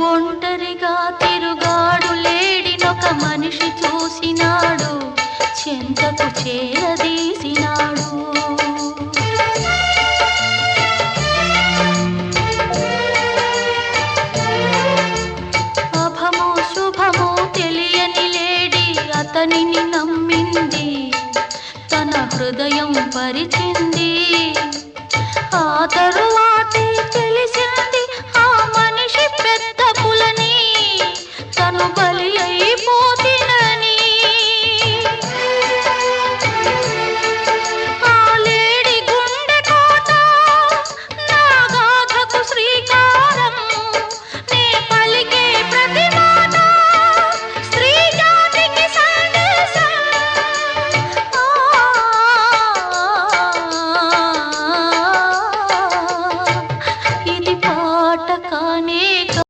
ఒంటరిగా తిరుగాడు లేడినొక మనిషి చూసినాడు, చెంతకు చేరదీసినాడు. అభమో శుభమో తెలియని లేడి అతనిని నమ్మింది, తన హృదయం పరిచింది.